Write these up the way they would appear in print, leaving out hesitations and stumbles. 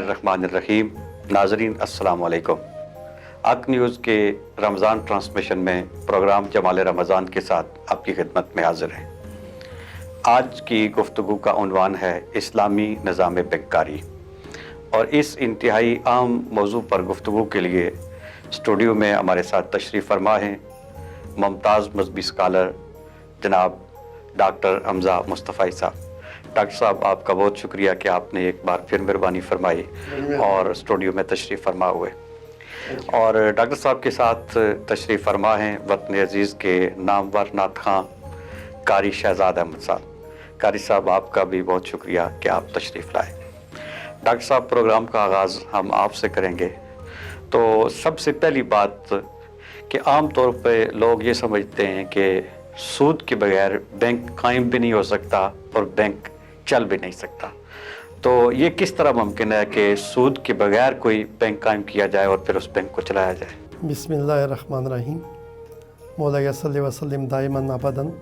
बिस्मिल्लाहिर्रहमानिर्रहीम। नाजरीन अस्सलाम वालेकुम। अक न्यूज़ के रमज़ान ट्रांसमिशन में प्रोग्राम जमाल रमज़ान के साथ आपकी खिदमत में हाजिर हैं। आज की गुफ्तगू का उन्वान है इस्लामी निज़ाम बैंककारी, और इस इंतहाई अहम मौजू पर गुफ्तगू के लिए स्टूडियो में हमारे साथ तशरीफ़ फरमा हैं मुमताज़ मज़हबी स्कॉलर जनाब डॉक्टर हमज़ा मुस्तफ़ाई साहब। डॉक्टर साहब, आपका बहुत शुक्रिया कि आपने एक बार फिर मेहरबानी फरमाई और स्टूडियो में तशरीफ़ फरमा हुए। और डॉक्टर साहब के साथ तशरीफ़ फरमा हैं वतन अज़ीज़ के नामवर नात ख़ां कारी शहज़ाद अहमद साहब। कारी साहब, आपका भी बहुत शुक्रिया कि आप तशरीफ़ लाए। डॉक्टर साहब, प्रोग्राम का आगाज़ हम आपसे करेंगे। तो सबसे पहली बात कि आम तौर पे लोग ये समझते हैं कि सूद के बगैर बैंक कायम भी नहीं हो सकता और बैंक चल भी नहीं सकता। तो ये किस तरह मुमकिन है कि सूद के बगैर कोई बैंक कायम किया जाए और फिर उस बैंक को चलाया जाए? बिस्मिल्लाहिर्रहमानिर्रहीम। मौला सल्लि व सल्लिम दाइमन अबदन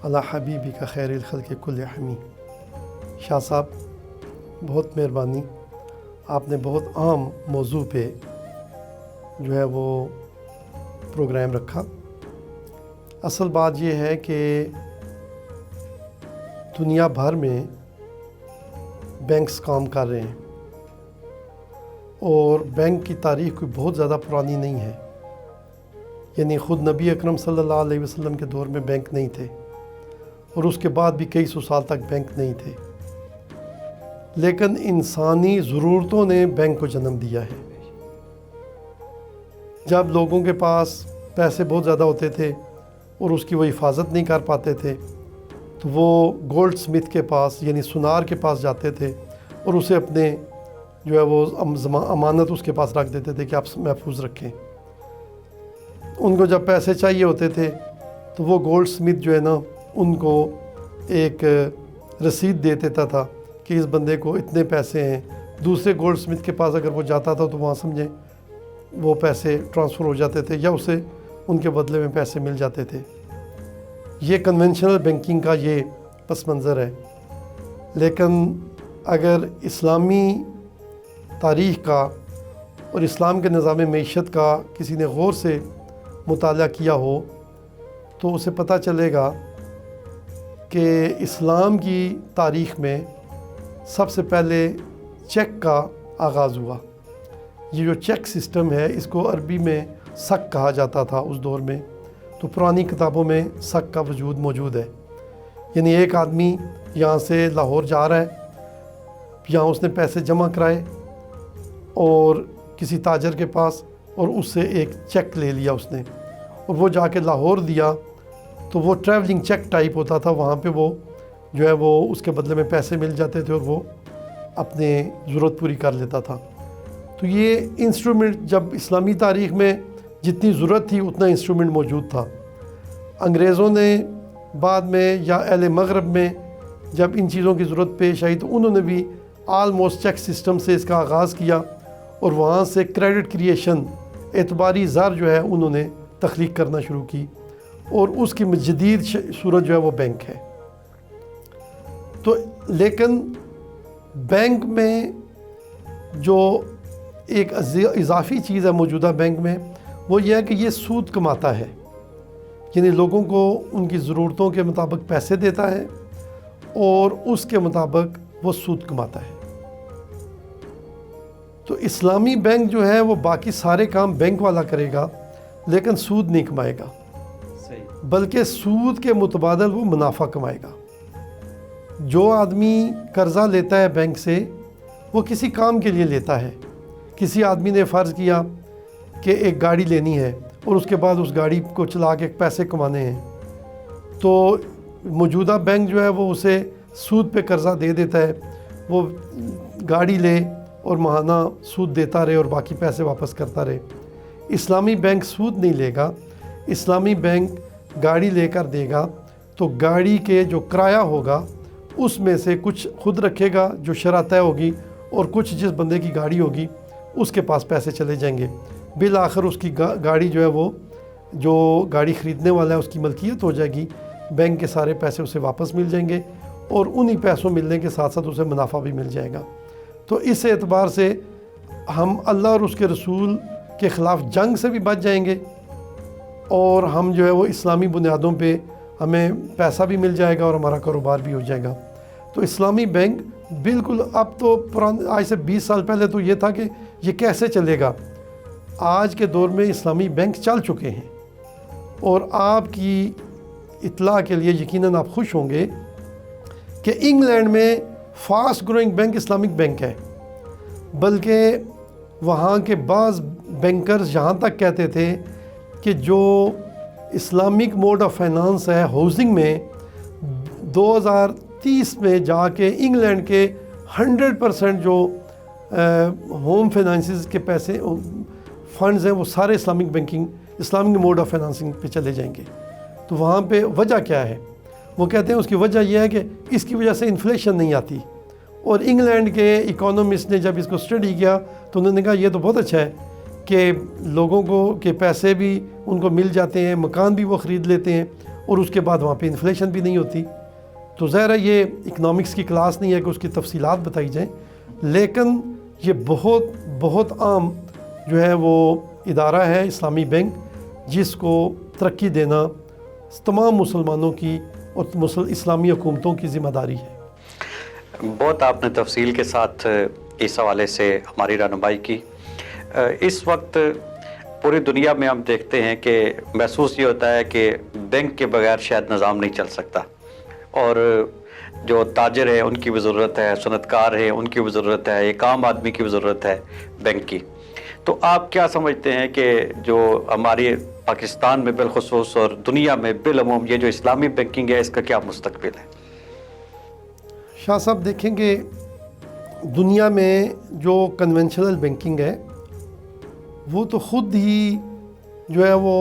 अला हबीबिका खैरिल खल्क़ि कुल्लि हमी। शाह साहब, बहुत मेहरबानी, आपने बहुत अहम मौजू पे जो है वो प्रोग्राम रखा। असल बात ये है कि दुनिया भर में बैंक्स काम कर रहे हैं और बैंक की तारीख़ कोई बहुत ज़्यादा पुरानी नहीं है। यानी ख़ुद नबी अकरम सल्लल्लाहु अलैहि वसल्लम के दौर में बैंक नहीं थे और उसके बाद भी कई सौ साल तक बैंक नहीं थे, लेकिन इंसानी ज़रूरतों ने बैंक को जन्म दिया है। जब लोगों के पास पैसे बहुत ज़्यादा होते थे और उसकी वो हिफाजत नहीं कर पाते थे तो वो गोल्ड स्मिथ के पास यानी सुनार के पास जाते थे और उसे अपने जो है वो अमानत उसके पास रख देते थे कि आप महफूज रखें। उनको जब पैसे चाहिए होते थे तो वो गोल्ड स्मिथ जो है ना उनको एक रसीद दे देता था कि इस बंदे को इतने पैसे हैं। दूसरे गोल्ड स्मिथ के पास अगर वो जाता था तो वहाँ समझे वो पैसे ट्रांसफ़र हो जाते थे या उसे उनके बदले में पैसे मिल जाते थे। ये कन्वेंशनल बैंकिंग का ये पस मंज़र है। लेकिन अगर इस्लामी तारीख़ का और इस्लाम के निज़ाम मईशत का किसी ने गौर से मुताला किया हो तो उसे पता चलेगा कि इस्लाम की तारीख़ में सबसे पहले चेक का आगाज़ हुआ। ये जो चेक सिस्टम है इसको अरबी में सक कहा जाता था उस दौर में। तो पुरानी किताबों में सक का वजूद मौजूद है। यानी एक आदमी यहाँ से लाहौर जा रहा है, यहाँ उसने पैसे जमा कराए और किसी ताजर के पास और उससे एक चेक ले लिया उसने और वो जाके लाहौर दिया तो वो ट्रैवलिंग चेक टाइप होता था। वहाँ पे वो जो है वो उसके बदले में पैसे मिल जाते थे और वो अपने ज़रूरत पूरी कर लेता था। तो ये इंस्ट्रूमेंट जब इस्लामी तारीख़ में जितनी ज़रूरत थी उतना इंस्ट्रूमेंट मौजूद था। अंग्रेज़ों ने बाद में या अहले मगरब में जब इन चीज़ों की ज़रूरत पेश आई तो उन्होंने भी आलमोस्ट चेक सिस्टम से इसका आगाज़ किया और वहाँ से क्रेडिट क्रिएशन एतबारी ज़र जो है उन्होंने तख्लीक करना शुरू की और उसकी जदीद सूरत जो है वो बैंक है। तो लेकिन बैंक में जो एक इजाफ़ी चीज़ है मौजूदा बैंक में वो ये है कि ये सूद कमाता है। यानी लोगों को उनकी ज़रूरतों के मुताबिक पैसे देता है और उसके मुताबिक वो सूद कमाता है। तो इस्लामी बैंक जो है वो बाकी सारे काम बैंक वाला करेगा लेकिन सूद नहीं कमाएगा, बल्कि सूद के मुतबादल वो मुनाफा कमाएगा। जो आदमी कर्ज़ा लेता है बैंक से वो किसी काम के लिए लेता है। किसी आदमी ने फ़र्ज़ किया कि एक गाड़ी लेनी है और उसके बाद उस गाड़ी को चला के पैसे कमाने हैं, तो मौजूदा बैंक जो है वो उसे सूद पे कर्ज़ा दे देता है। वो गाड़ी ले और माहाना सूद देता रहे और बाकी पैसे वापस करता रहे। इस्लामी बैंक सूद नहीं लेगा। इस्लामी बैंक गाड़ी लेकर देगा तो गाड़ी के जो किराया होगा उसमें से कुछ खुद रखेगा जो शरह तय होगी और कुछ जिस बंदे की गाड़ी होगी उसके पास पैसे चले जाएंगे। बिल आखिर उसकी गाड़ी जो है वो जो गाड़ी ख़रीदने वाला है उसकी मलकियत हो जाएगी। बैंक के सारे पैसे उसे वापस मिल जाएंगे और उन्हीं पैसों मिलने के साथ साथ उसे मुनाफा भी मिल जाएगा। تو اس اعتبار سے ہم اللہ اور اس کے رسول کے خلاف جنگ سے بھی بچ جائیں گے، اور ہم جو ہے وہ اسلامی بنیادوں پہ ہمیں پیسہ بھی مل جائے گا اور ہمارا کاروبار بھی ہو جائے گا۔ تو اسلامی بینک بالکل اب تو آج سے 20 سال پہلے تو یہ تھا کہ یہ کیسے چلے گا، آج کے دور میں اسلامی بینک چل چکے ہیں۔ اور آپ کی اطلاع کے لیے یقیناً آپ خوش ہوں گے کہ انگلینڈ میں fast growing bank Islamic bank ہے، بلکہ وہاں کے بعض بینکرز یہاں تک کہتے تھے کہ جو اسلامک موڈ آف فائنانس ہے ہاؤسنگ میں، 2030 میں جا کے انگلینڈ کے 100% جو ہوم فائنانسز کے پیسے فنڈز ہیں وہ سارے اسلامک موڈ آف فائنانسنگ پہ چلے جائیں گے۔ تو وہاں پہ وجہ کیا ہے؟ وہ کہتے ہیں اس کی وجہ یہ ہے کہ اس کی وجہ سے انفلیشن نہیں آتی، اور انگلینڈ کے اکانومسٹ نے جب اس کو اسٹڈی کیا تو انہوں نے کہا یہ تو بہت اچھا ہے کہ لوگوں کو کے پیسے بھی ان کو مل جاتے ہیں، مکان بھی وہ خرید لیتے ہیں، اور اس کے بعد وہاں پہ انفلیشن بھی نہیں ہوتی۔ تو ظاہر ہے یہ اکنامکس کی کلاس نہیں ہے کہ اس کی تفصیلات بتائی جائیں، لیکن یہ بہت بہت عام جو ہے وہ ادارہ ہے اسلامی بینک، جس کو ترقی دینا تمام مسلمانوں کی اور اسلامی حکومتوں کی ذمہ داری ہے۔ بہت آپ نے تفصیل کے ساتھ اس حوالے سے ہماری رہنمائی کی۔ اس وقت پوری دنیا میں ہم دیکھتے ہیں کہ محسوس یہ ہوتا ہے کہ بینک کے بغیر شاید نظام نہیں چل سکتا، اور جو تاجر ہیں ان کی بھی ضرورت ہے، صنعت کار ہیں ان کی بھی ضرورت ہے، ایک عام آدمی کی بھی ضرورت ہے بینک کی۔ تو آپ کیا سمجھتے ہیں کہ جو ہماری پاکستان میں بالخصوص اور دنیا میں بالعموم یہ جو اسلامی بینکنگ ہے اس کا کیا مستقبل ہے؟ شاہ صاحب دیکھیں کہ دنیا میں جو کنونشنل بینکنگ ہے وہ تو خود ہی جو ہے وہ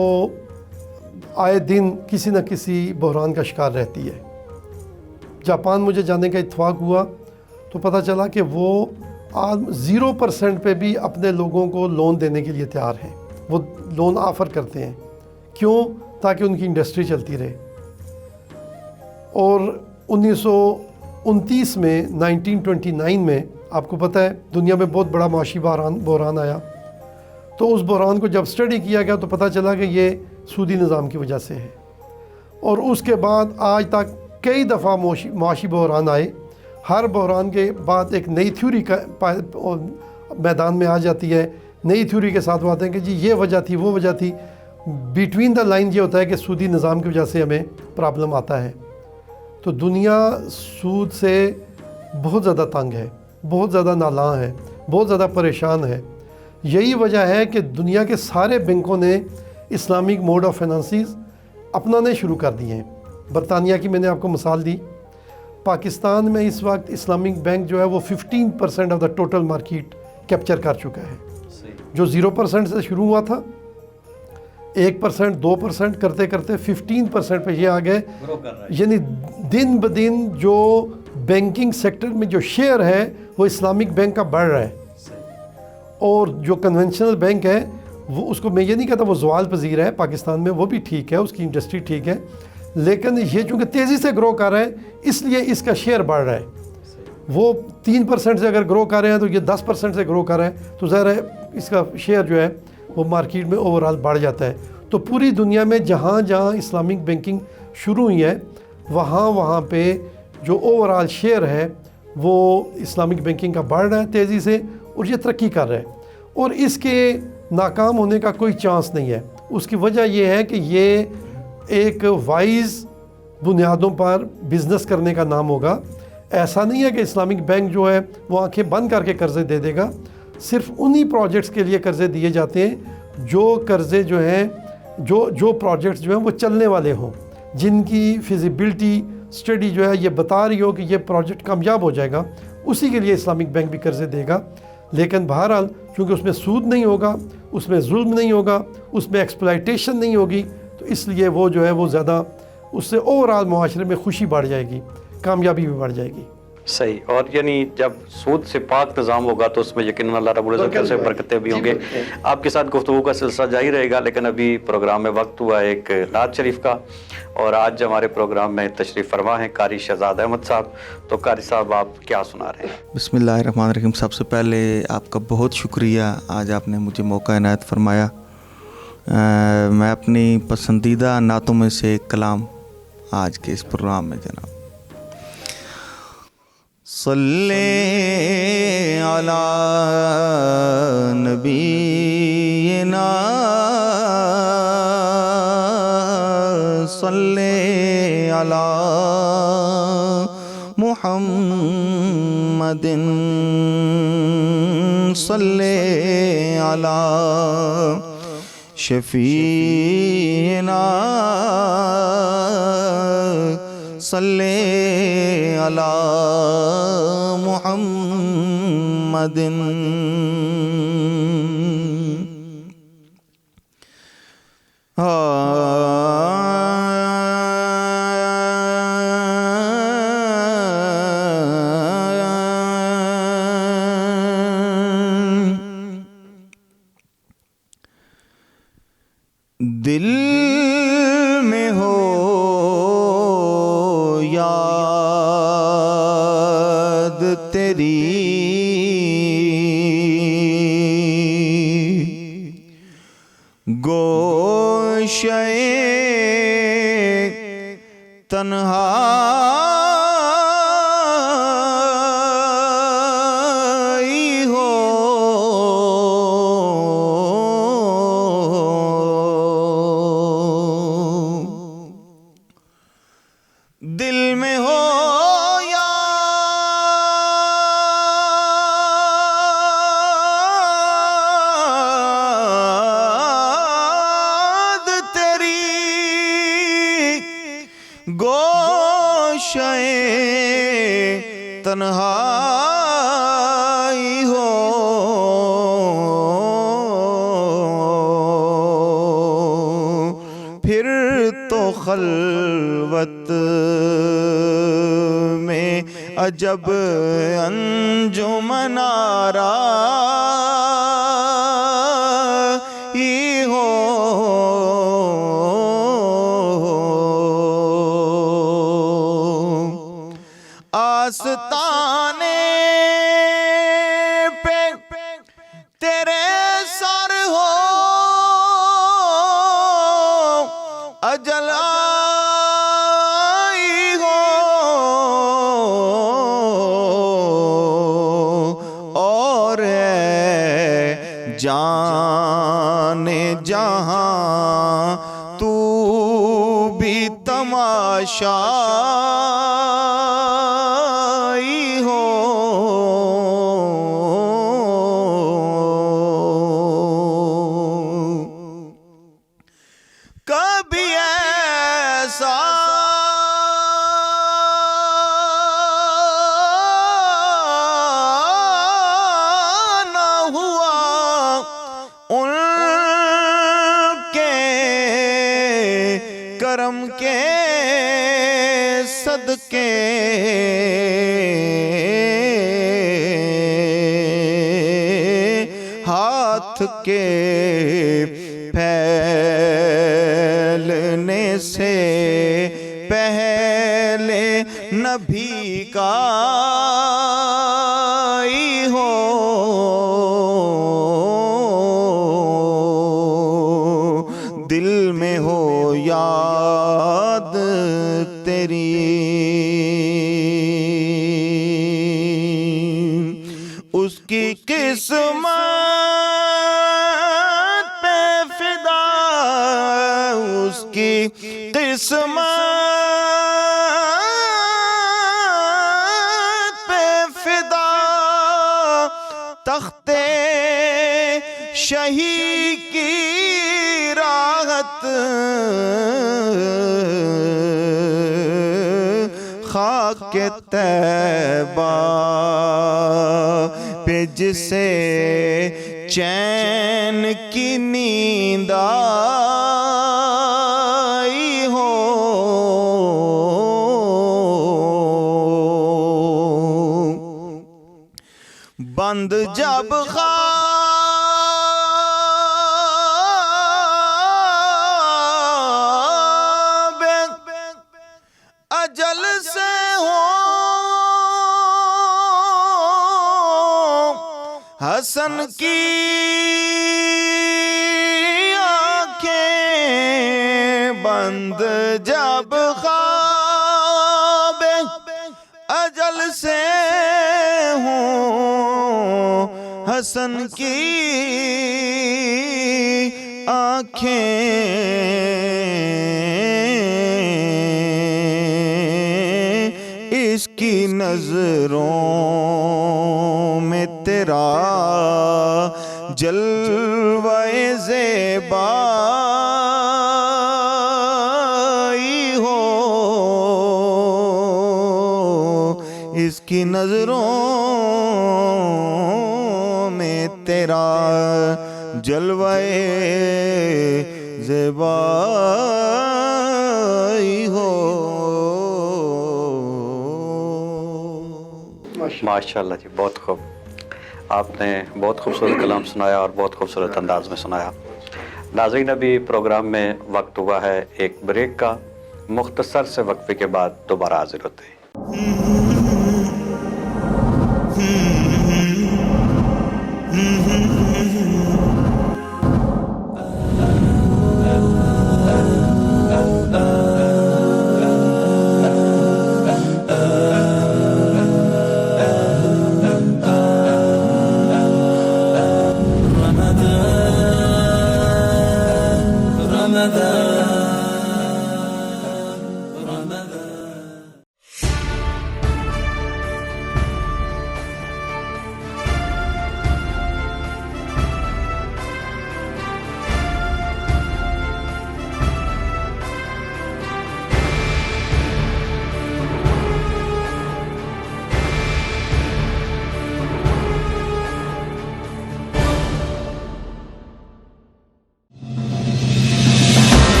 آئے دن کسی نہ کسی بحران کا شکار رہتی ہے۔ جاپان مجھے جانے کا اتفاق ہوا تو پتہ چلا کہ وہ 0% پہ بھی اپنے لوگوں کو لون دینے کے لیے تیار ہیں، وہ لون آفر کرتے ہیں۔ کیوں؟ تاکہ ان کی انڈسٹری چلتی رہے۔ اور 1929 میں 1929 میں آپ کو پتہ ہے دنیا میں بہت بڑا معاشی بحران آیا، تو اس بحران کو جب اسٹڈی کیا گیا تو پتہ چلا کہ یہ سودی نظام کی وجہ سے ہے۔ اور اس کے بعد آج تک کئی دفعہ معاشی بحران آئے، ہر بحران کے بعد ایک نئی تھیوری کا میدان میں آ جاتی ہے، نئی تھیوری کے ساتھ وہ آتے ہیں کہ جی یہ وجہ تھی وہ وجہ تھی۔ بیٹوین دا لائن یہ ہوتا ہے کہ سودی نظام کی وجہ سے ہمیں پرابلم آتا ہے۔ تو دنیا سود سے بہت زیادہ تنگ ہے، بہت زیادہ نالاں ہے، بہت زیادہ پریشان ہے۔ یہی وجہ ہے کہ دنیا کے سارے بینکوں نے اسلامک موڈ آف فائنانسز اپنانے شروع کر دیے ہیں۔ برطانیہ کی میں نے آپ کو مثال دی، پاکستان میں اس وقت اسلامک بینک جو ہے وہ 15% of the total market capture کر چکا ہے، جو 0% سے شروع ہوا تھا، 1% 2% کرتے کرتے 15% پہ یہ آ گئے۔ یعنی دن بدن جو بینکنگ سیکٹر میں جو شیئر ہے وہ اسلامک بینک کا بڑھ رہا ہے، اور جو کنونشنل بینک ہے وہ اس کو میں یہ نہیں کہتا وہ زوال پذیر ہے، پاکستان میں وہ بھی ٹھیک ہے، اس کی انڈسٹری ٹھیک ہے، لیکن یہ چونکہ تیزی سے گرو کر رہا ہے اس لیے اس کا شیئر بڑھ رہا ہے۔ وہ 3% سے اگر گرو کر رہے ہیں تو یہ 10% سے گرو کر رہے ہیں، تو ظاہر ہے اس کا شیئر جو ہے وہ مارکیٹ میں اوورال بڑھ جاتا ہے۔ تو پوری دنیا میں جہاں جہاں اسلامک بینکنگ شروع ہوئی ہے وہاں پہ جو اوورال شیئر ہے وہ اسلامک بینکنگ کا بڑھ رہا ہے تیزی سے، اور یہ ترقی کر رہا ہے، اور اس کے ناکام ہونے کا کوئی چانس نہیں ہے۔ اس کی وجہ یہ ہے کہ یہ ایک وائز بنیادوں پر بزنس کرنے کا نام ہوگا۔ ایسا نہیں ہے کہ اسلامک بینک جو ہے وہ آنکھیں بند کر کے قرضے دے دے گا، صرف انہی پروجیکٹس کے لیے قرضے دیے جاتے ہیں جو قرضے جو ہیں جو پروجیکٹس جو ہیں وہ چلنے والے ہوں، جن کی فیزیبلٹی اسٹڈی جو ہے یہ بتا رہی ہو کہ یہ پروجیکٹ کامیاب ہو جائے گا، اسی کے لیے اسلامک بینک بھی قرضے دے گا۔ لیکن بہرحال چونکہ اس میں سود نہیں ہوگا، اس میں ظلم نہیں ہوگا، اس میں ایکسپلائٹیشن نہیں ہوگی، تو اس لیے وہ جو ہے وہ زیادہ اس سے اوورال معاشرے میں خوشی بڑھ جائے گی، کامیابی بھی بڑھ جائے گی۔ صحیح. اور یعنی جب سود سے پاک نظام ہوگا تو اس میں یقیناً اللہ رب العزت سے برکتیں بھی ہوں گے. آپ کے ساتھ گفتگو کا سلسلہ جاری رہے گا، لیکن ابھی پروگرام میں وقت ہوا ایک نعت شریف کا، اور آج ہمارے پروگرام میں تشریف فرما ہیں قاری شہزاد احمد صاحب. تو قاری صاحب آپ کیا سنا رہے ہیں؟ بسم اللہ الرحمن الرحیم. سب سے پہلے آپ کا بہت شکریہ، آج آپ نے مجھے موقع عنایت فرمایا. میں اپنی پسندیدہ نعتوں میں سے ایک کلام آج کے اس پروگرام میں جناب، صلی علی نبینا صلی علی محمد صلی علی شفیعنا صلی علی محمد. دل میں ہو یاد تیری گوشے تنہائی ہو دل میں ہو یاد تیری گوشے تنہائی ہو پھر تو خلوت میں عجب انجمن آرائی ہو آستانے پہ تیرے سر ہو اجل آئی ہو اور اے جان جہاں تو بھی تماشائی ہو کبھی ایسا نہ ہوا ان کے کرم کے صدقے ہاتھ کے پھیلنے سے پہلے نبی کا ہو دل میں ہو یاد تیری اس کی قسمت پہ فدا اس کی قسمت پہ فدا تخت شہی کی راحت خاک طیبہ پہ جسے چین کی نیند آئی ہو جب خواب اجل سے ہو حسن کی آنکھیں بند، جب خواب اجل سے ہوں حسن کی آنکھیں اس کی نظروں میں تیرا جلوہ زیبائی ہو، اس کی نظروں میں تیرا جلوہ زیبائی ہو۔ ماشاءاللہ جی، بہت خوب، آپ نے بہت خوبصورت کلام سنایا اور بہت خوبصورت انداز میں سنایا۔ ناظرین، ابھی پروگرام میں وقت ہوا ہے ایک بریک کا، مختصر سے وقفے کے بعد دوبارہ حاضر ہوتے ہیں۔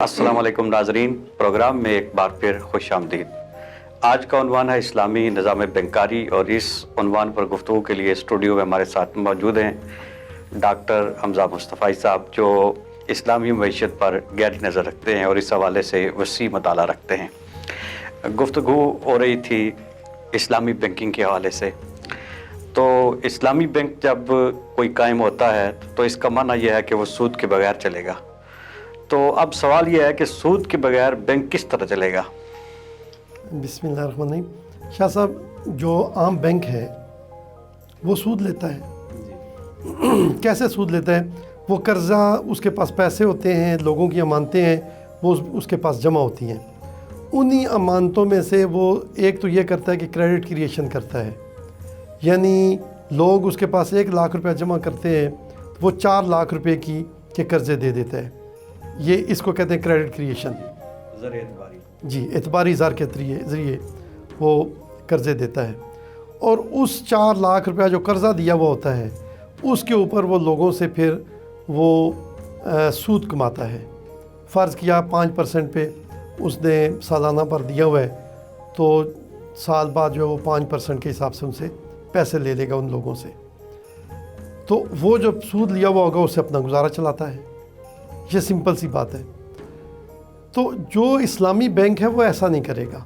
السلام علیکم ناظرین، پروگرام میں ایک بار پھر خوش آمدید۔ آج کا عنوان ہے اسلامی نظام بینکاری، اور اس عنوان پر گفتگو کے لیے اسٹوڈیو میں ہمارے ساتھ موجود ہیں ڈاکٹر حمزہ مصطفی صاحب، جو اسلامی معیشت پر گہری نظر رکھتے ہیں اور اس حوالے سے وسیع مطالعہ رکھتے ہیں۔ گفتگو ہو رہی تھی اسلامی بینکنگ کے حوالے سے، تو اسلامی بینک جب کوئی قائم ہوتا ہے تو اس کا معنی یہ ہے کہ وہ سود کے بغیر چلے گا۔ تو اب سوال یہ ہے کہ سود کے بغیر بینک کس طرح چلے گا؟ بسم اللہ الرحمن الرحیم۔ شاہ صاحب، جو عام بینک ہے وہ سود لیتا ہے۔ کیسے سود لیتا ہے؟ وہ قرضہ، اس کے پاس پیسے ہوتے ہیں، لوگوں کی امانتیں ہیں، وہ اس کے پاس جمع ہوتی ہیں۔ انہی امانتوں میں سے وہ ایک تو یہ کرتا ہے کہ کریڈٹ کریشن کرتا ہے، یعنی لوگ اس کے پاس 1 لاکھ روپے جمع کرتے ہیں، وہ 4 لاکھ روپے کے قرضے دے دیتا ہے۔ یہ اس کو کہتے ہیں کریڈٹ کریشن، جی، اعتباری اظہار کے ذریعے وہ قرضے دیتا ہے۔ اور اس 4 لاکھ روپیہ جو قرضہ دیا ہوا ہوتا ہے، اس کے اوپر وہ لوگوں سے پھر وہ سود کماتا ہے۔ فرض کیا 5% پہ اس نے سالانہ پر دیا ہوا ہے، تو साल बाद जो है वो 5% के हिसाब से उनसे पैसे ले लेगा उन लोगों से। तो वो जो सूद लिया हुआ होगा उससे अपना गुजारा चलाता है। ये सिंपल सी बात है। तो जो इस्लामी बैंक है वो ऐसा नहीं करेगा।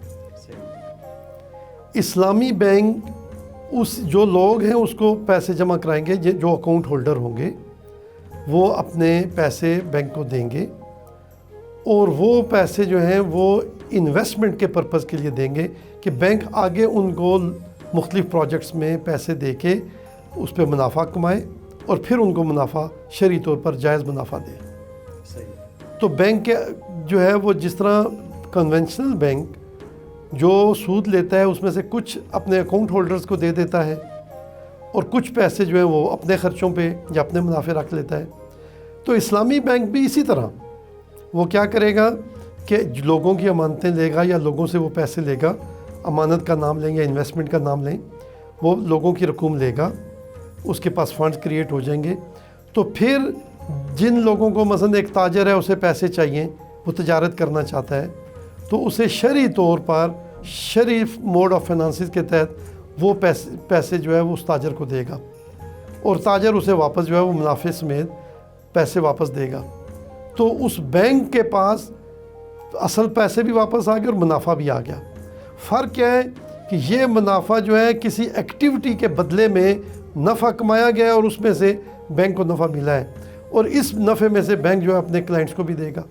इस्लामी बैंक उस जो लोग हैं उसको पैसे जमा कराएंगे, जो अकाउंट होल्डर होंगे वो अपने पैसे बैंक को देंगे और वो पैसे जो हैं वो इन्वेस्टमेंट के पर्पज़ के लिए देंगे कि बैंक आगे उनको मुख्तलिफ़ प्रोजेक्ट्स में पैसे दे के उस पर मुनाफा कमाए और फिर उनको मुनाफा शरई तौर पर जायज़ मुनाफा दे। तो बैंक के जो है वो जिस तरह कन्वेंशनल बैंक जो सूद लेता है उसमें से कुछ अपने अकाउंट होल्डर्स को दे देता है और कुछ पैसे जो है वो अपने ख़र्चों पे या अपने मुनाफे रख लेता है। तो इस्लामी बैंक भी इसी तरह वो क्या करेगा कि लोगों की अमानतें लेगा या लोगों से वो पैसे लेगा, अमानत का नाम लें या इन्वेस्टमेंट का नाम लें, वो लोगों की रकूम लेगा, उसके पास फंड्स क्रिएट हो जाएंगे। तो फिर जिन लोगों को मसलन एक ताजर है उसे पैसे चाहिए, वो तजारत करना चाहता है, तो उसे शरई तौर पर शरीफ मोड ऑफ फाइनेंसिस के तहत वो पैसे जो है वो उस ताजर को देगा और ताजर उसे वापस जो है वो मुनाफे समेत पैसे वापस देगा। तो उस बैंक के पास असल पैसे भी वापस आ गए और मुनाफा भी आ गया। फ़र्क क्या है कि ये मुनाफा जो है किसी एक्टिविटी के बदले में नफ़ा कमाया गया है और उसमें से बैंक को नफ़ा मिला है और इस नफ़े में से बैंक जो है अपने क्लाइंट्स को भी देगा।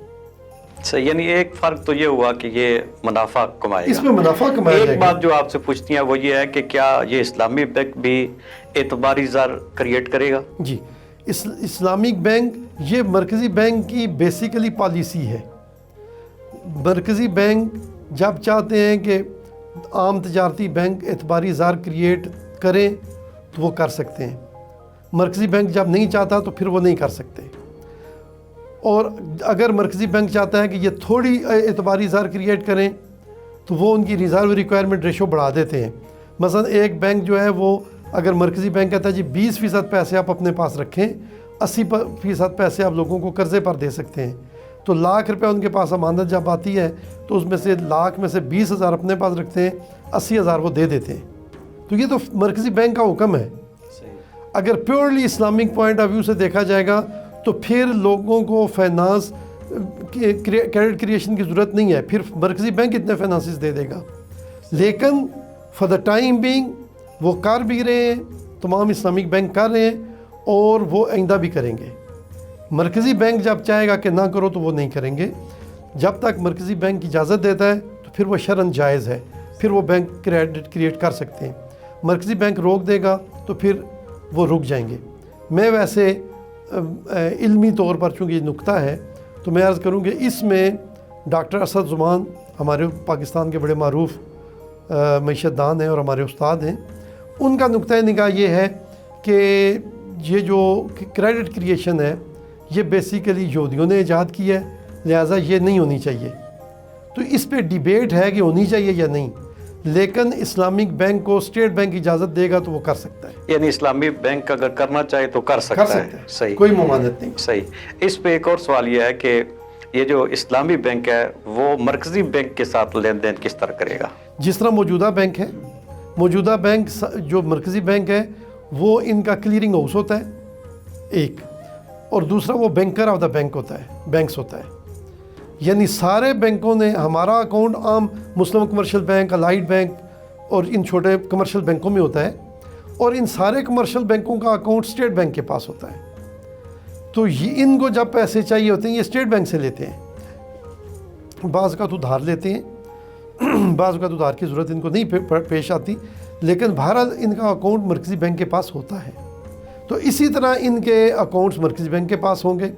सही, यानी एक फ़र्क तो ये हुआ कि ये मुनाफा कमाएगा, इसमें मुनाफा कमाया एक जाएगा। बात जो आपसे पूछती है वो ये है कि क्या ये इस्लामी बैंक भी एतबारी ज़र क्रिएट करेगा? जी, इस्लामिक बैंक ये मरकज़ी बैंक की बेसिकली पॉलिसी है। मरकज़ी बैंक जब चाहते हैं कि आम तजारती बैंक एतबारी ज़र क्रिएट करें तो वो कर सकते हैं। मरकज़ी बैंक जब नहीं चाहता तो फिर वो नहीं कर सकते। और अगर मरकज़ी बैंक चाहता है कि ये थोड़ी एतबारी ज़र क्रिएट करें तो वो उनकी रिज़र्व रिक्वायरमेंट रेशो बढ़ा देते हैं। मसलन एक बैंक जो है वो अगर मरकज़ी बैंक कहता है जी 20% पैसे आप अपने पास रखें, 80% पैसे आप लोगों को कर्ज़े पर दे सकते हैं, तो लाख रुपए उनके पास अमानत जब आती है तो उसमें से लाख में से 20,000 अपने पास रखते हैं, 80,000 वो दे देते हैं। तो ये तो मरकज़ी बैंक का हुक्म है। अगर purely Islamic point of view से देखा जाएगा तो फिर लोगों को फाइनेंस क्रेडिट क्रिएशन की ज़रूरत नहीं है, फिर मरकज़ी बैंक इतने फाइनेंसिस दे देगा। लेकिन फॉर द टाइम बीइंग वो कर भी रहे हैं, तमाम इस्लामिक बैंक कर रहे हैं और वो आइंदा भी करेंगे। मरकज़ी बैंक जब चाहेगा कि ना करो तो वो नहीं करेंगे। जब तक मरकज़ी बैंक इजाज़त देता है तो फिर वो शरन जायज़ है, फिर वो बैंक क्रेडिट क्रिएट कर सकते हैं। मरकज़ी बैंक रोक देगा तो फिर वो रुक जाएंगे। मैं वैसे इल्मी तौर पर चूँकि नुक्ता है तो मैं अर्ज़ करूँ कि इसमें डॉक्टर असद ज़ुमान हमारे पाकिस्तान के बड़े मारूफ मईशतदान हैं और हमारे उस्ताद हैं, उनका नुक्ता निगाह ये है कि ये जो क्रेडिट क्रिएशन है ये बेसिकली यहूदियों ने ईजाद की है, लिहाजा ये नहीं होनी चाहिए। तो इस पे डिबेट है कि होनी चाहिए या नहीं, लेकिन इस्लामिक बैंक को स्टेट बैंक इजाज़त देगा तो वो कर सकता है। यानी इस्लामी बैंक अगर करना चाहे तो कर सकता है। सही, कोई ममानत नहीं। सही। इस पे एक और सवाल यह है कि ये जो इस्लामी बैंक है वो मरकज़ी बैंक के साथ लेन देन किस तरह करेगा? जिस तरह मौजूदा बैंक है, मौजूदा बैंक जो मरकज़ी बैंक है वो इनका क्लियरिंग हाउस होता है एक, और दूसरा वो बैंकर ऑफ द बैंक होता है, बैंक्स होता है। यानी सारे बैंकों ने हमारा अकाउंट आम मुस्लिम कमर्शियल बैंक, अलाइड बैंक और इन छोटे कमर्शियल बैंकों में होता है और इन सारे कमर्शियल बैंकों का अकाउंट स्टेट बैंक के पास होता है। तो ये इनको जब पैसे चाहिए होते हैं ये स्टेट बैंक से लेते हैं, बाज़ का तो उधार लेते हैं, बाज़ का तो उधार की ज़रूरत इनको नहीं पेश आती, लेकिन बहरहाल इनका अकाउंट मरकज़ी बैंक के पास होता है। तो इसी तरह इनके अकाउंट्स मरकज़ी बैंक के पास होंगे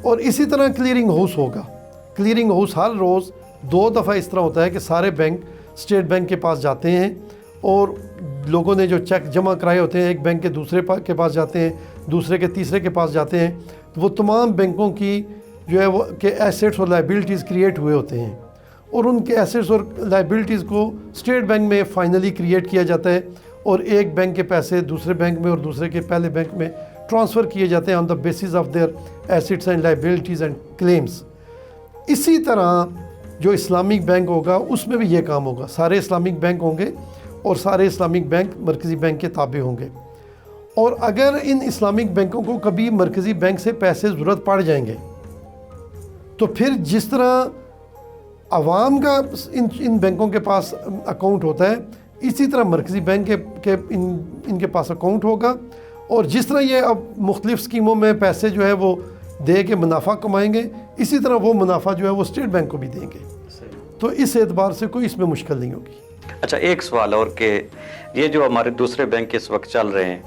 और इसी तरह क्लियरिंग हाउस होगा। क्लियरिंग हाउस हर रोज़ 2 दफ़ा इस तरह होता है कि सारे बैंक स्टेट बैंक के पास जाते हैं और लोगों ने जो चेक जमा कराए होते हैं एक बैंक के दूसरे के पास जाते हैं, दूसरे के तीसरे के पास जाते हैं, तो वो तमाम बैंकों की जो है वो के एसेट्स और लाइबिलिटीज़ क्रिएट हुए होते हैं और उनके एसेट्स और लाइबिलिटीज़ को स्टेट बैंक में फाइनली क्रिएट किया जाता है और एक बैंक के पैसे दूसरे बैंक में और दूसरे के पहले बैंक में ट्रांसफ़र किए जाते हैं on the basis of their assets and liabilities and claims. इसी तरह जो इस्लामिक बैंक होगा उसमें भी ये काम होगा। सारे इस्लामिक बैंक होंगे और सारे इस्लामिक बैंक मरकज़ी बैंक के ताबे होंगे। और अगर इन इस्लामिक बैंकों को कभी मरकज़ी बैंक से पैसे ज़रूरत पड़ जाएंगे तो फिर जिस तरह आवाम का इन बैंकों के पास अकाउंट होता है, इसी तरह मरकज़ी बैंक के इनके पास अकाउंट होगा। और जिस तरह ये अब मुख्तलिफ़ स्कीमों में पैसे जो है वो दे के मुनाफा कमाएंगे, इसी तरह वो मुनाफा जो है वो स्टेट बैंक को भी देंगे। तो इस एतबार से कोई इसमें मुश्किल नहीं होगी। अच्छा, एक सवाल और कि ये जो हमारे दूसरे बैंक इस वक्त चल रहे हैं,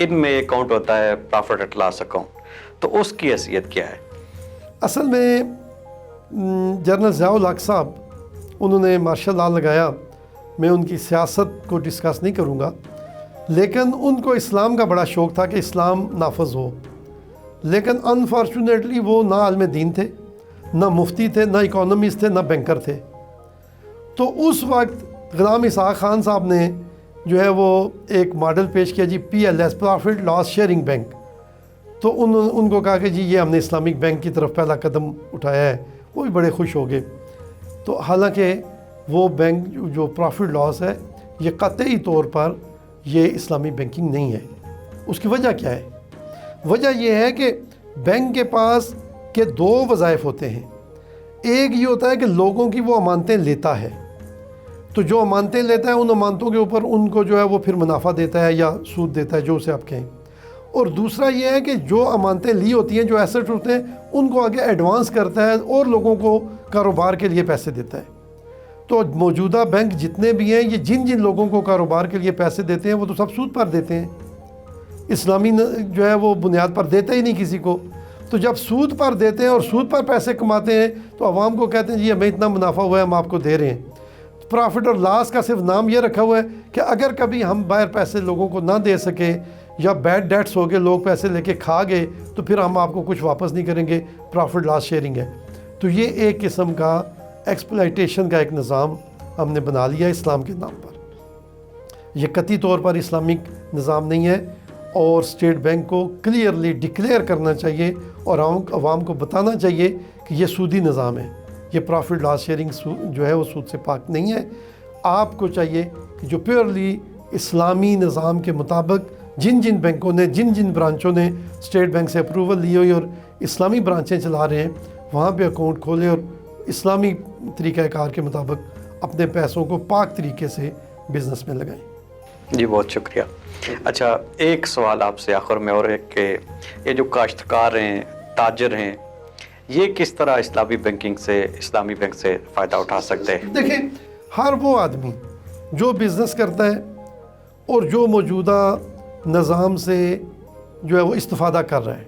इनमें अकाउंट होता है प्रॉफिट एट लॉस अकाउंट, तो उसकी हैसियत क्या है? असल में जनरल ज़ियाउल हक साहब उन्होंने मार्शल लॉ लगाया। मैं उनकी सियासत को डिस्कस नहीं करूँगा, लेकिन उनको इस्लाम का बड़ा शौक़ था कि इस्लाम नाफज हो। लेकिन अनफॉर्चुनेटली वो ना आलिम दीन थे, ना मुफ्ती थे, ना इकोनॉमिस्ट थे, ना बैंकर थे। तो उस वक्त ग़ुलाम इसहाक़ खान साहब ने जो है वो एक मॉडल पेश किया जी, PLS profit loss sharing bank. तो उनको कहा कि जी ये हमने इस्लामिक बैंक की तरफ पहला कदम उठाया है। वो भी बड़े खुश हो गए। तो हालांकि वो बैंक जो प्रॉफिट लॉस है ये क़तई तौर पर ये इस्लामी बैंकिंग नहीं है। उसकी वजह क्या है? वजह यह है कि बैंक के पास के दो वज़ाइफ होते हैं। एक ये होता है कि लोगों की वो अमानतें लेता है, तो जो अमानतें लेता है उन अमानतों के ऊपर उनको जो है वो फिर मुनाफा देता है या सूद देता है, जो उसे आप कहें। और दूसरा ये है कि जो अमानतें ली होती हैं, जो एसेट होते हैं, उनको आगे एडवांस करता है और लोगों को कारोबार के लिए पैसे देता है। तो मौजूदा बैंक जितने भी हैं, ये जिन जिन लोगों को कारोबार के लिए पैसे देते हैं वो तो सब सूद पर देते हैं। इस्लामी जो है वो बुनियाद पर देते ही नहीं किसी को। तो जब सूद पर देते हैं और सूद पर पैसे कमाते हैं तो आवाम को कहते हैं जी हमें इतना मुनाफा हुआ है, हम आपको दे रहे हैं। प्रॉफिट और लॉस का सिर्फ नाम ये रखा हुआ है कि अगर कभी हम बाहर पैसे लोगों को ना दे सके या बैड डेट्स हो गए, लोग पैसे लेके खा गए, तो फिर हम आपको कुछ वापस नहीं करेंगे, प्रॉफिट लॉस शेयरिंग है। तो ये एक किस्म का एक्सप्लॉयटेशन का एक निज़ाम हमने बना लिया इस्लाम के नाम पर। यह कतई तौर पर इस्लामिक निज़ाम नहीं है और स्टेट बैंक को क्लियरली डिक्लेयर करना चाहिए और आवाम को बताना चाहिए कि ये सूदी निज़ाम है, ये प्रॉफिट लॉस शेयरिंग जो है वो सूद से पाक नहीं है। आपको चाहिए कि जो प्योरली इस्लामी निज़ाम के मुताबिक जिन जिन बैंकों ने, जिन जिन ब्रांचों ने स्टेट बैंक से अप्रूवल ली हुई और इस्लामी ब्रांचें चला रहे हैं, वहाँ पे अकाउंट खोलें और इस्लामी तरीक़ाकार के मुताबिक अपने पैसों को पाक तरीके से बिज़नेस में लगाएं। जी बहुत शुक्रिया। अच्छा, एक सवाल आपसे आखिर में और एक कि ये जो काश्तकार हैं, ताजर हैं, ये किस तरह इस्लामी बैंकिंग से, इस्लामी बैंक से फ़ायदा उठा सकते हैं? देखें, हर वो आदमी जो बिज़नेस करता है और जो मौजूदा निज़ाम से जो है वो इस्तिफ़ादा कर रहा है,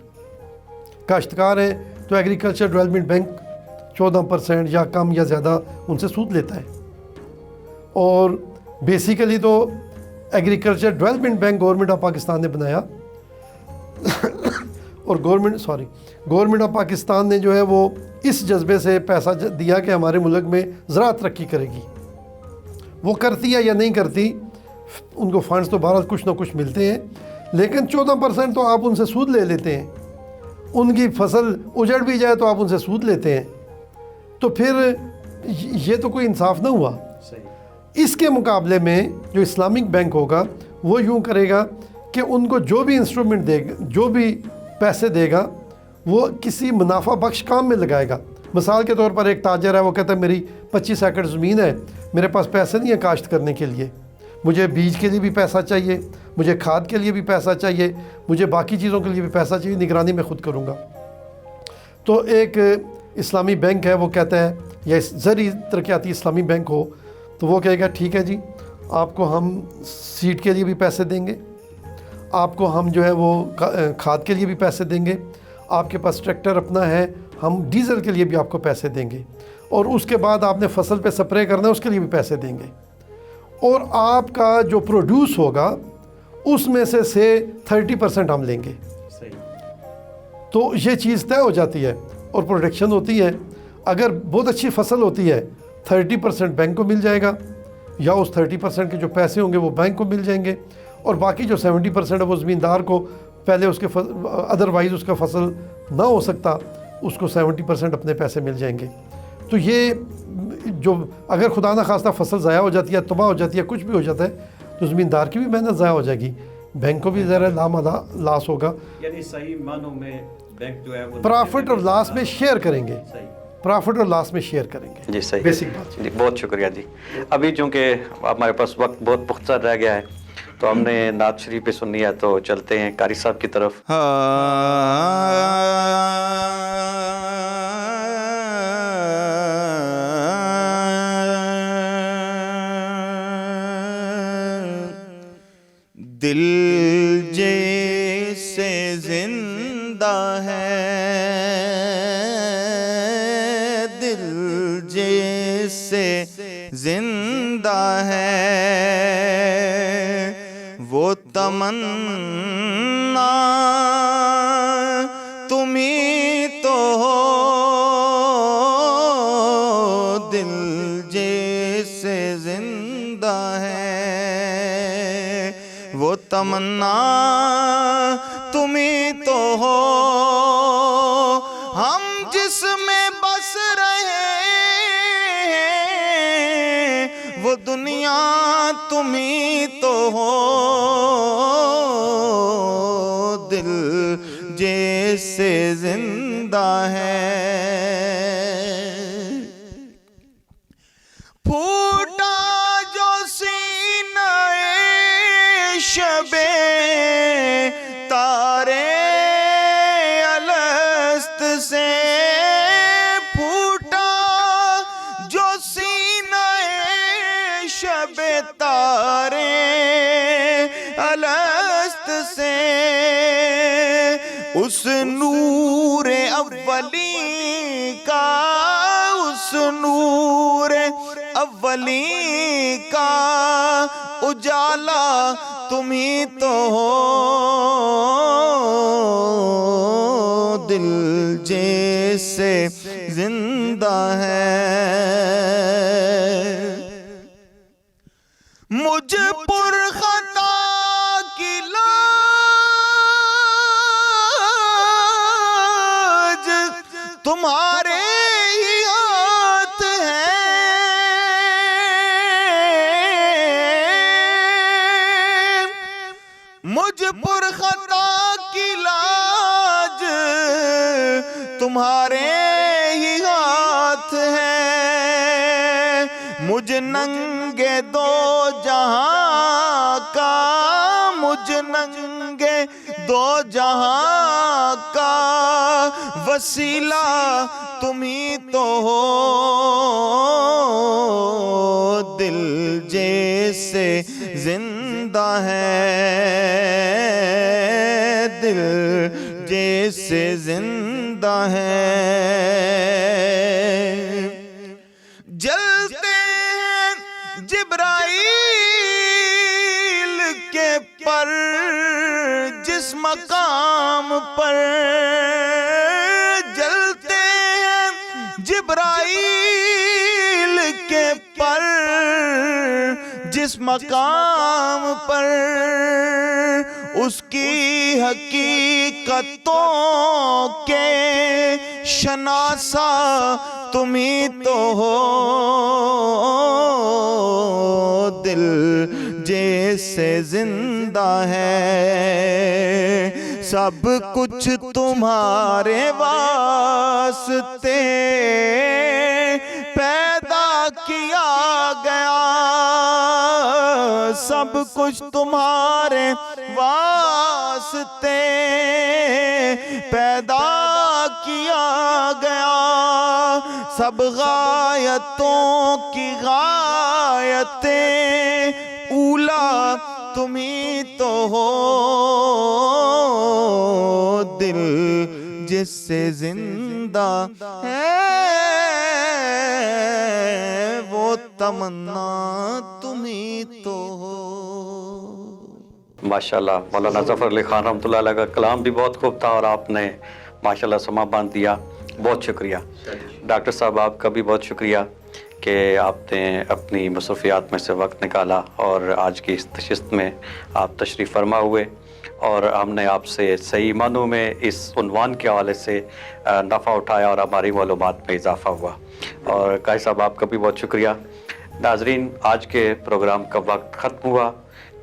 काश्तकार हैं तो एग्रीकल्चर डेवलपमेंट बैंक 14% या कम या ज़्यादा उनसे सूद लेता है। और बेसिकली तो agriculture development bank government of Pakistan ने बनाया और गवर्नमेंट ऑफ पाकिस्तान ने जो है वो इस जज्बे से पैसा दिया कि हमारे मुल्क में ज़राअत तरक्की करेगी। वो करती है या नहीं करती, उनको फंड्स तो बहरहाल कुछ ना कुछ मिलते हैं, लेकिन 14% तो आप उनसे सूद ले लेते हैं। उनकी फसल उजड़ भी जाए तो आप उनसे सूद लेते हैं, तो फिर ये तो कोई इंसाफ ना हुआ। इसके मुकाबले में जो इस्लामिक बैंक होगा वो यूँ करेगा कि उनको जो भी इंस्ट्रूमेंट देगा, जो भी पैसे देगा, वो किसी मुनाफा बख्श काम में लगाएगा। मिसाल के तौर पर एक ताजर है, वो कहता है मेरी 25 एकड़ ज़मीन है, मेरे पास पैसे नहीं है काश्त करने के लिए, मुझे बीज के लिए भी पैसा चाहिए, मुझे खाद के लिए भी पैसा चाहिए, मुझे बाकी चीज़ों के लिए भी पैसा चाहिए, निगरानी मैं ख़ुद करूँगा। तो एक इस्लामी बैंक है, वो कहता है, या ज़री तरक्याती इस्लामी बैंक हो तो वो कहेगा ठीक है जी, आपको हम सीड के लिए भी पैसे देंगे, आपको हम जो है वो खाद के लिए भी पैसे देंगे, आपके पास ट्रैक्टर अपना है, हम डीज़ल के लिए भी आपको पैसे देंगे, और उसके बाद आपने फसल पे स्प्रे करना है उसके लिए भी पैसे देंगे, और आपका जो प्रोड्यूस होगा उसमें से 30% हम लेंगे। तो ये चीज़ तय हो जाती है और प्रोडक्शन होती है। अगर बहुत अच्छी फसल होती है 30% बैंक को मिल जाएगा, या उस 30% के जो पैसे होंगे वो बैंक को मिल जाएंगे, और बाकी जो 70% है वो ज़मींदार को पहले उसके अदरवाइज़ उसका फसल ना हो सकता, उसको 70% अपने पैसे मिल जाएंगे। تو یہ جو اگر خدا نخواستہ فصل ضائع ہو جاتی ہے، تباہ ہو جاتی ہے، کچھ بھی ہو جاتا ہے تو زمیندار کی بھی محنت ضائع ہو جائے گی، بینک کو بھی ذرا لاس ہوگا. یعنی صحیح معنوں میں بینک جو ہے وہ پرافٹ اور لاس میں شیئر کریں گے، صحیح. پرافٹ اور لاس میں شیئر کریں گے. جی صحیح. بیسک بات. جی بہت شکریہ جی. ابھی چونکہ ہمارے پاس وقت بہت مختصر رہ گیا ہے تو ہم نے نعت شریف بھی سننی ہے، تو چلتے ہیں قاری صاحب کی طرف. دل جیسے زندہ ہے، دل جیسے زندہ ہے، وہ تمنا تم ہی تو ہو، دل جیسے زندہ ہے، وہ تمنا تم ہی تو ہو، ہم جس میں بس رہے وہ دنیا تم ہی تو ہو، دل جیسے زندہ ہے. پھوٹا جو سینہ شب تارے الست سے، پھوٹا جو سینہ شب تارے الست سے، اس نور اولی کا، اس نور اولی کا اجالا تم ہی تو ہو، دل جیسے زندہ ہے. مجھ پر خطا کی لاج تمہارے ہی ہاتھ ہے، مجھ پر خطا کی لاج تمہارے ہی ہاتھ ہے، مجھ ننگے دو جہاں کا، مجھ ننگے دو جہاں کا وسیلہ تم ہی تو ہو، دل جیسے زندہ ہے، دل جیسے زندہ ہے. جلتے ہیں جبرائیل کے پر جس مقام پر، جلتے ہیں جبرائیل کے پر جس مقام پر، اس کی حقیقتوں کے شناسا تم ہی تو ہو، دل جیسے زندہ ہے، سب کچھ تمہارے واسطے پیدا کیا گیا، سب کچھ تمہارے واسطے پیدا کیا گیا، سب غایتوں کی غایتیں اولا تم ہی تو ہو، دل جس سے زندہ ہے وہ تمنا تم ہی تو ہو. ماشاءاللہ مولانا ظفر علی خان رحمۃ اللہ علیہ کا کلام بھی بہت خوب تھا اور آپ نے ماشاءاللہ سما باندھ دیا. بہت شکریہ. ڈاکٹر صاحب آپ کا بھی بہت شکریہ کہ آپ نے اپنی مصروفیات میں سے وقت نکالا اور آج کی اس نشست میں آپ تشریف فرما ہوئے اور ہم نے آپ سے صحیح معنوں میں اس عنوان کے حوالے سے نفع اٹھایا اور ہماری معلومات میں اضافہ ہوا. اور قاری صاحب آپ کا بھی بہت شکریہ. ناظرین آج کے پروگرام کا وقت ختم ہوا.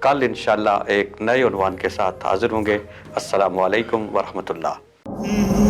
کل انشاءاللہ ایک نئے عنوان کے ساتھ حاضر ہوں گے. السلام علیکم ورحمۃ اللہ.